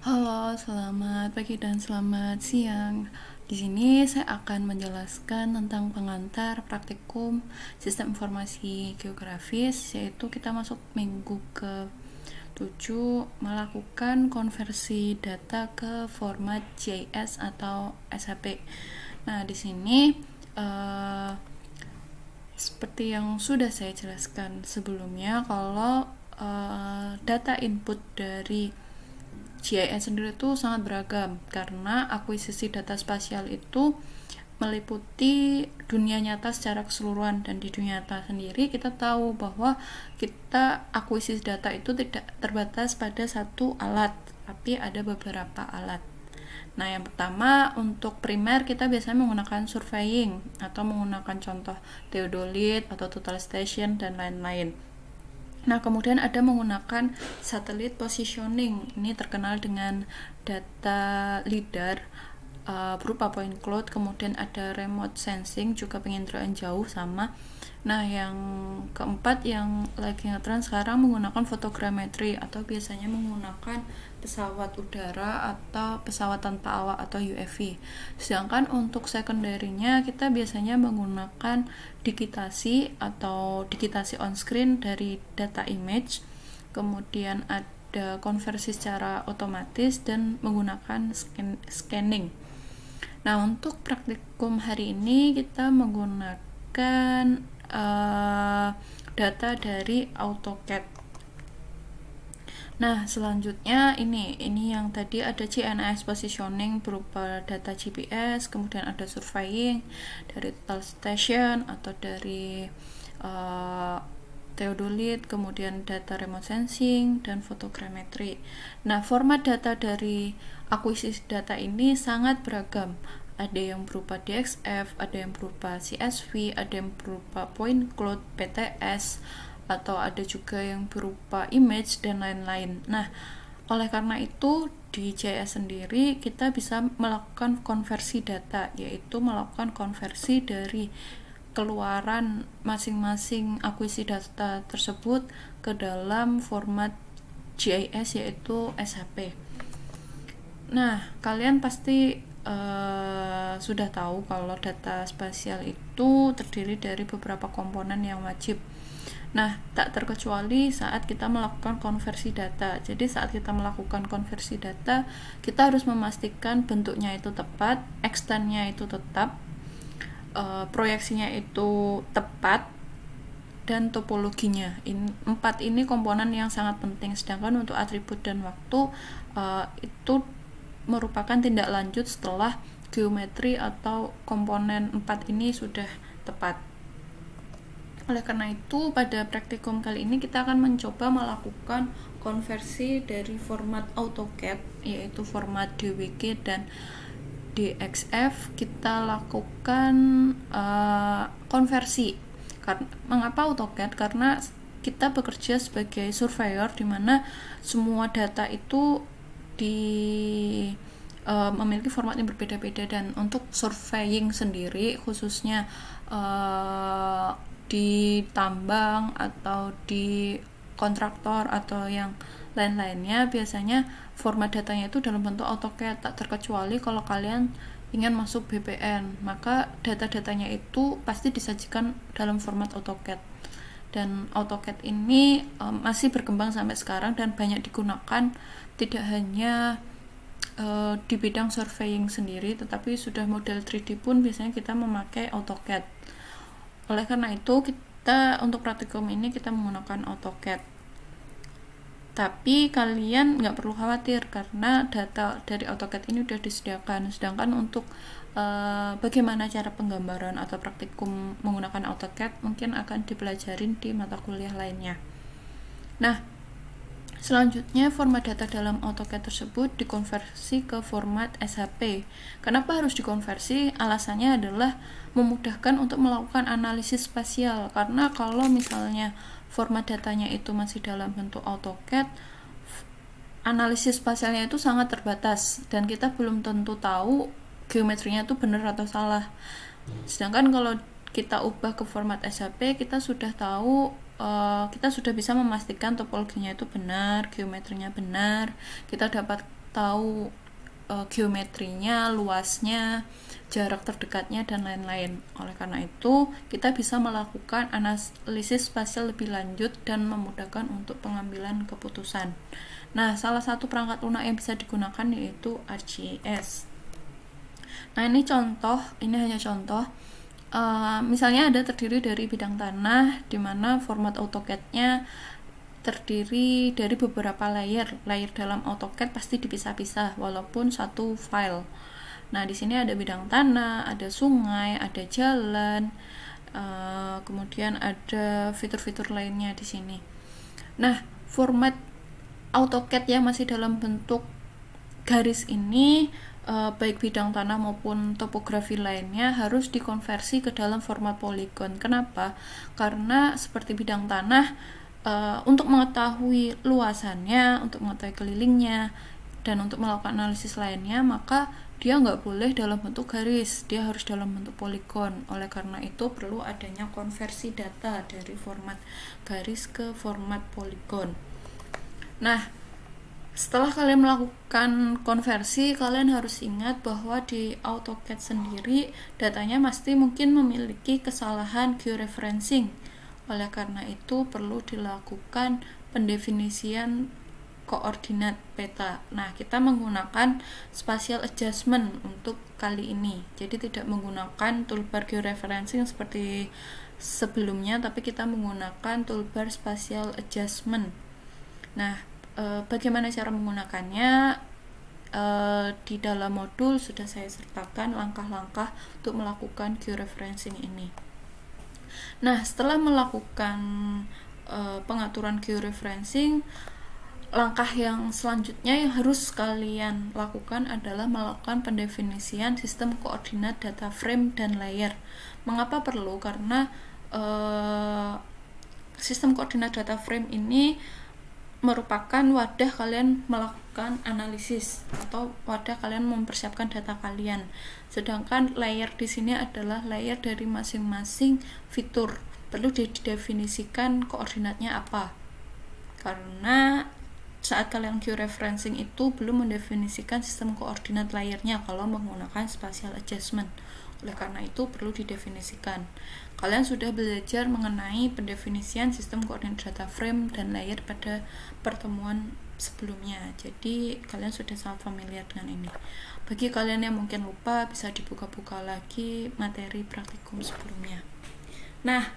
Halo, selamat pagi dan selamat siang. Di sini saya akan menjelaskan tentang pengantar praktikum Sistem Informasi Geografis, yaitu kita masuk minggu ke 7 melakukan konversi data ke format GIS atau SHP. Nah, di sini seperti yang sudah saya jelaskan sebelumnya, kalau data input dari GIS sendiri itu sangat beragam karena akuisisi data spasial itu meliputi dunia nyata secara keseluruhan, dan di dunia nyata sendiri kita tahu bahwa kita akuisisi data itu tidak terbatas pada satu alat, tapi ada beberapa alat. Nah, yang pertama untuk primer kita biasanya menggunakan surveying atau menggunakan contoh theodolite atau total station dan lain-lain. Nah, kemudian ada menggunakan satellite positioning. Ini terkenal dengan data LIDAR berupa point cloud. Kemudian ada remote sensing, juga penginderaan jauh sama. Nah, yang keempat yang lagi ngetren sekarang menggunakan fotogrametri atau biasanya menggunakan pesawat udara atau pesawat tanpa awak atau UAV. Sedangkan untuk sekunderinya kita biasanya menggunakan digitasi atau digitasi on screen dari data image, kemudian ada konversi secara otomatis dan menggunakan scanning. Nah, untuk praktikum hari ini kita menggunakan data dari AutoCAD. Nah, selanjutnya ini yang tadi ada GNSS positioning berupa data GPS, kemudian ada surveying dari total station atau dari theodolite, kemudian data remote sensing dan fotogrametri. Nah, format data dari akuisisi data ini sangat beragam. Ada yang berupa DXF, ada yang berupa CSV, ada yang berupa point cloud, PTS, atau ada juga yang berupa image dan lain-lain. Nah, oleh karena itu di GIS sendiri kita bisa melakukan konversi data, yaitu melakukan konversi dari keluaran masing-masing akuisisi data tersebut ke dalam format GIS yaitu SHP. Nah, kalian pasti sudah tahu kalau data spasial itu terdiri dari beberapa komponen yang wajib. Nah, tak terkecuali saat kita melakukan konversi data. Jadi saat kita melakukan konversi data, kita harus memastikan bentuknya itu tepat, extentnya itu tetap, proyeksinya itu tepat, dan topologinya. Empat ini komponen yang sangat penting. Sedangkan untuk atribut dan waktu itu merupakan tindak lanjut setelah geometri atau komponen 4 ini sudah tepat. Oleh karena itu, pada praktikum kali ini kita akan mencoba melakukan konversi dari format AutoCAD, yaitu format DWG dan DXF. Kita lakukan konversi. Mengapa AutoCAD? Karena kita bekerja sebagai surveyor, di mana semua data itu memiliki format yang berbeda-beda, dan untuk surveying sendiri khususnya di tambang atau di kontraktor atau yang lain-lainnya, biasanya format datanya itu dalam bentuk AutoCAD. Tak terkecuali kalau kalian ingin masuk BPN, maka data-datanya itu pasti disajikan dalam format AutoCAD. Dan AutoCAD ini masih berkembang sampai sekarang dan banyak digunakan tidak hanya di bidang surveying sendiri, tetapi sudah model 3D pun biasanya kita memakai AutoCAD. Oleh karena itu, kita untuk praktikum ini kita menggunakan AutoCAD. Tapi kalian nggak perlu khawatir karena data dari AutoCAD ini udah disediakan. Sedangkan untuk bagaimana cara penggambaran atau praktikum menggunakan AutoCAD mungkin akan dipelajarin di mata kuliah lainnya. Nah, selanjutnya format data dalam AutoCAD tersebut dikonversi ke format SHP. Kenapa harus dikonversi? Alasannya adalah memudahkan untuk melakukan analisis spasial. Karena kalau misalnya format datanya itu masih dalam bentuk AutoCAD, analisis spasialnya itu sangat terbatas dan kita belum tentu tahu geometrinya itu benar atau salah. Sedangkan kalau kita ubah ke format SHP, kita sudah tahu, kita sudah bisa memastikan topologinya itu benar, geometrinya benar, kita dapat tahu geometrinya, luasnya, jarak terdekatnya, dan lain-lain. Oleh karena itu, kita bisa melakukan analisis spasial lebih lanjut dan memudahkan untuk pengambilan keputusan. Nah, salah satu perangkat lunak yang bisa digunakan yaitu ArcGIS. Nah, ini hanya contoh. Misalnya ada terdiri dari bidang tanah, di mana format AutoCAD-nya terdiri dari beberapa layer dalam AutoCAD pasti dipisah-pisah walaupun satu file. Nah, di sini ada bidang tanah, ada sungai, ada jalan, kemudian ada fitur-fitur lainnya di sini. Nah, format AutoCAD yang masih dalam bentuk garis ini, baik bidang tanah maupun topografi lainnya harus dikonversi ke dalam format poligon. Kenapa? Karena seperti bidang tanah, untuk mengetahui luasannya, untuk mengetahui kelilingnya, dan untuk melakukan analisis lainnya, maka dia nggak boleh dalam bentuk garis, dia harus dalam bentuk poligon. Oleh karena itu perlu adanya konversi data dari format garis ke format poligon. Nah, setelah kalian melakukan konversi, kalian harus ingat bahwa di AutoCAD sendiri datanya pasti mungkin memiliki kesalahan georeferencing. Oleh karena itu perlu dilakukan pendefinisian koordinat peta. Nah, kita menggunakan spatial adjustment untuk kali ini. Jadi tidak menggunakan toolbar georeferencing seperti sebelumnya, tapi kita menggunakan toolbar spatial adjustment. Nah, bagaimana cara menggunakannya? Di dalam modul sudah saya sertakan langkah-langkah untuk melakukan georeferencing ini. Nah, setelah melakukan pengaturan georeferencing, langkah yang selanjutnya yang harus kalian lakukan adalah melakukan pendefinisian sistem koordinat data frame dan layer. Mengapa perlu? Karena sistem koordinat data frame ini merupakan wadah kalian melakukan analisis atau wadah kalian mempersiapkan data kalian. Sedangkan layer di sini adalah layer dari masing-masing fitur. Perlu didefinisikan koordinatnya apa. Karena saat kalian georeferencing itu belum mendefinisikan sistem koordinat layernya kalau menggunakan spatial adjustment. Oleh karena itu perlu didefinisikan. Kalian sudah belajar mengenai pendefinisian sistem koordinat data frame dan layer pada pertemuan sebelumnya. Jadi kalian sudah sangat familiar dengan ini. Bagi kalian yang mungkin lupa, bisa dibuka-buka lagi materi praktikum sebelumnya. Nah,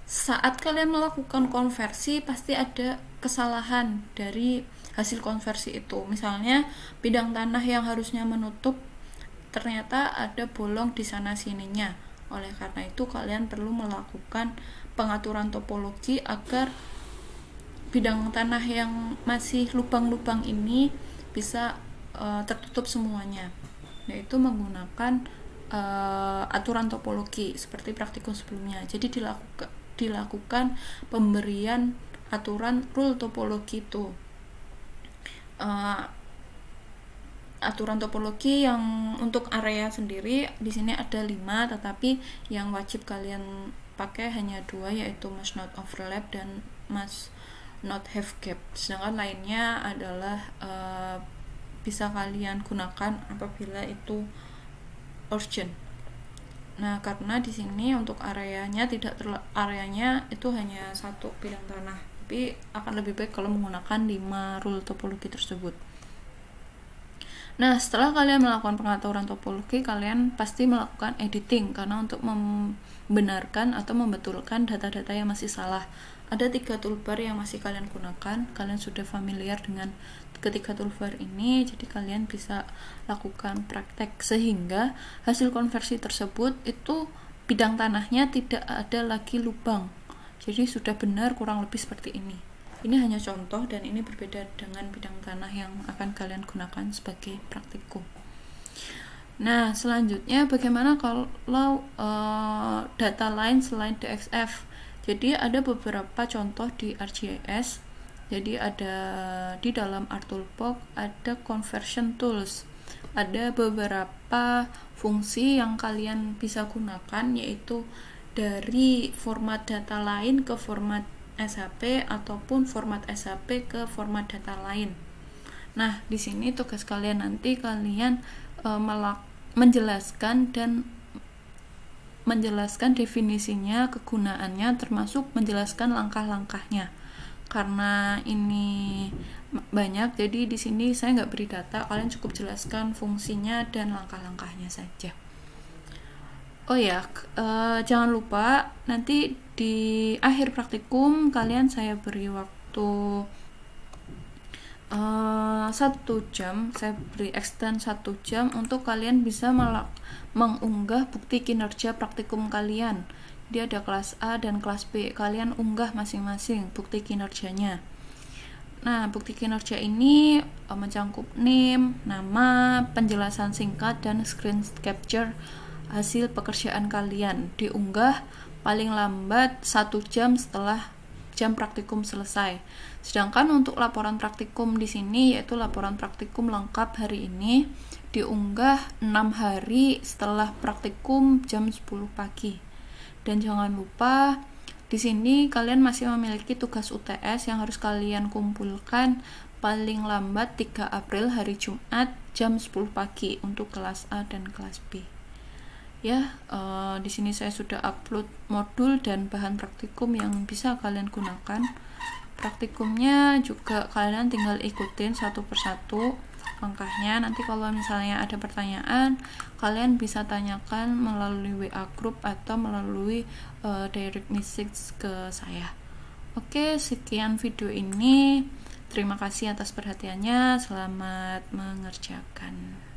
saat kalian melakukan konversi pasti ada kesalahan dari hasil konversi itu. Misalnya bidang tanah yang harusnya menutup ternyata ada bolong di sana sininya. Oleh karena itu kalian perlu melakukan pengaturan topologi agar bidang tanah yang masih lubang-lubang ini bisa tertutup semuanya, yaitu menggunakan aturan topologi seperti praktikum sebelumnya. Jadi dilakukan pemberian aturan rule topologi itu. Aturan topologi yang untuk area sendiri di sini ada 5, tetapi yang wajib kalian pakai hanya 2, yaitu must not overlap dan must not have gap. Sedangkan lainnya adalah bisa kalian gunakan apabila itu urgent. Nah, karena di sini untuk areanya areanya itu hanya satu bidang tanah, tapi akan lebih baik kalau menggunakan 5 rule topologi tersebut. Nah, setelah kalian melakukan pengaturan topologi, kalian pasti melakukan editing karena untuk membenarkan atau membetulkan data-data yang masih salah. Ada 3 toolbar yang masih kalian gunakan. Kalian sudah familiar dengan ketiga toolbar ini, jadi kalian bisa lakukan praktek sehingga hasil konversi tersebut itu bidang tanahnya tidak ada lagi lubang. Jadi sudah benar kurang lebih seperti ini. Ini hanya contoh dan ini berbeda dengan bidang tanah yang akan kalian gunakan sebagai praktikum. Nah, selanjutnya bagaimana kalau data lain selain DXF? Jadi ada beberapa contoh di ArcGIS. Jadi ada di dalam ArcToolbox ada conversion tools. Ada beberapa fungsi yang kalian bisa gunakan, yaitu dari format data lain ke format SHP ataupun format SHP ke format data lain. Nah, di sini tugas kalian nanti kalian menjelaskan definisinya, kegunaannya, termasuk menjelaskan langkah-langkahnya. Karena ini banyak, jadi di sini saya nggak beri data, kalian cukup jelaskan fungsinya dan langkah-langkahnya saja. Oh ya, jangan lupa nanti di akhir praktikum kalian saya beri waktu 1 jam, saya beri extend 1 jam untuk kalian bisa mengunggah bukti kinerja praktikum kalian. Dia ada kelas A dan kelas B, kalian unggah masing-masing bukti kinerjanya. Nah, bukti kinerja ini mencakup name, nama, penjelasan singkat, dan screen capture hasil pekerjaan kalian. Diunggah paling lambat 1 jam setelah jam praktikum selesai. Sedangkan untuk laporan praktikum di sini, yaitu laporan praktikum lengkap hari ini, diunggah 6 hari setelah praktikum jam 10 pagi. Dan jangan lupa di sini kalian masih memiliki tugas UTS yang harus kalian kumpulkan paling lambat 3 April hari Jumat jam 10 pagi untuk kelas A dan kelas B. Ya, di sini saya sudah upload modul dan bahan praktikum yang bisa kalian gunakan. Praktikumnya juga kalian tinggal ikutin satu persatu langkahnya. Nanti kalau misalnya ada pertanyaan, kalian bisa tanyakan melalui WA group atau melalui direct message ke saya. Oke, sekian video ini. Terima kasih atas perhatiannya. Selamat mengerjakan.